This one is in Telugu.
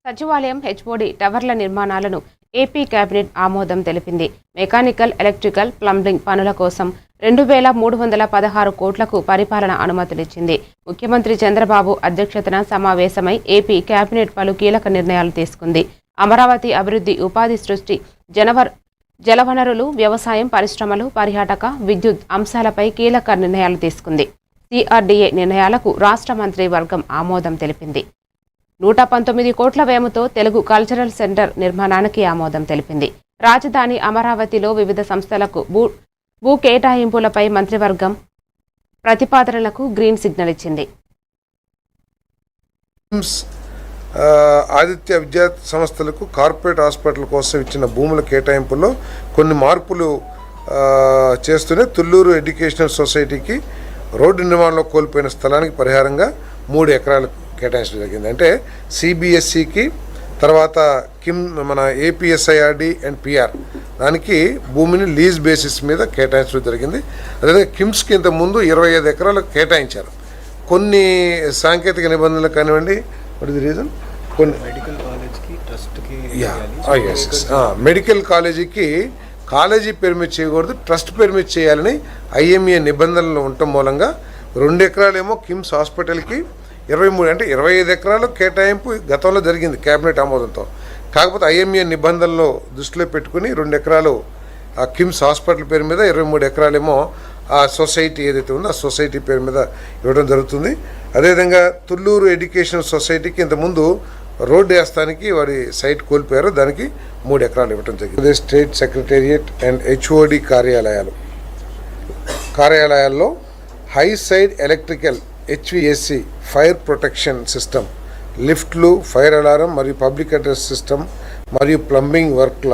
సచివాలయం హెచ్ఓడి టవర్ల నిర్మాణాలను ఏపీ కేబినెట్ ఆమోదం తెలిపింది. మెకానికల్, ఎలక్ట్రికల్, ప్లంబింగ్ పనుల కోసం 2,316 కోట్లకు పరిపాలన అనుమతులిచ్చింది. ముఖ్యమంత్రి చంద్రబాబు అధ్యక్షతన సమావేశమై ఏపీ కేబినెట్ పలు కీలక నిర్ణయాలు తీసుకుంది. అమరావతి అభివృద్ధి, ఉపాధి సృష్టి, జలవనరులు, వ్యవసాయం, పరిశ్రమలు, పర్యాటక, విద్యుత్ అంశాలపై కీలక నిర్ణయాలు తీసుకుంది. సిఆర్డీఏ నిర్ణయాలకు రాష్ట్ర మంత్రివర్గం ఆమోదం తెలిపింది. 119 కోట్ల వ్యయంతో తెలుగు కల్చరల్ సెంటర్ నిర్మాణానికి ఆమోదం తెలిపింది. రాజధాని అమరావతిలో వివిధ సంస్థలకు భూ కేటాయింపులపై మంత్రివర్గం ప్రతిపాదనలకు గ్రీన్ సిగ్నల్ ఇచ్చింది. ఆదిత్య విద్యా సంస్థలకు కార్పొరేట్ హాస్పిటల్ కోసం ఇచ్చిన భూముల కేటాయింపుల్లో కొన్ని మార్పులు చేస్తూనే తుళ్ళూరు ఎడ్యుకేషనల్ సొసైటీకి రోడ్డు నిర్మాణంలో కోల్పోయిన స్థలానికి పరిహారంగా 3 ఎకరాలు కేటాయించడం జరిగింది. అంటే సిబిఎస్ఈకి తర్వాత మన ఏపీఎస్ఐఆర్డి అండ్ పిఆర్ దానికి భూమిని లీజ్ బేసిస్ మీద కేటాయించడం జరిగింది. అదేవిధంగా కిమ్స్కి ఇంతకుముందు 25 ఎకరాలు కేటాయించారు. కొన్ని సాంకేతిక నిబంధనలు కానివ్వండి, వాట్ ఇస్ ది రీజన్, కొన్ని మెడికల్ కాలేజీకి కాలేజీ పెర్మిట్ చేయకూడదు, ట్రస్ట్ పెర్మిట్ చేయాలని ఐఎంఏ నిబంధనలు ఉండటం మూలంగా 2 ఎకరాలేమో కిమ్స్ హాస్పిటల్కి, 23 అంటే 25 ఎకరాలు కేటాయింపు గతంలో జరిగింది కేబినెట్ ఆమోదంతో. కాకపోతే ఐఎంఏ నిబంధనలు దృష్టిలో పెట్టుకుని 2 ఎకరాలు ఆ కిమ్స్ హాస్పిటల్ పేరు మీద, 23 ఎకరాలేమో ఆ సొసైటీ ఏదైతే ఉందో ఆ సొసైటీ పేరు మీద ఇవ్వడం జరుగుతుంది. అదేవిధంగా తుళ్ళూరు ఎడ్యుకేషన్ సొసైటీకి ఇంతకుముందు రోడ్డు వేస్తానికి వారి సైట్ కోల్పోయారు, దానికి 3 ఎకరాలు ఇవ్వడం జరిగింది. స్టేట్ సెక్రటేరియట్ అండ్ హెచ్ఓడి కార్యాలయాల్లో high side electrical HVAC fire protection system, లిఫ్ట్లు, ఫైర్ అలారం మరియు పబ్లిక్ అడ్రస్ సిస్టమ్ మరియు ప్లంబింగ్ వర్క్ల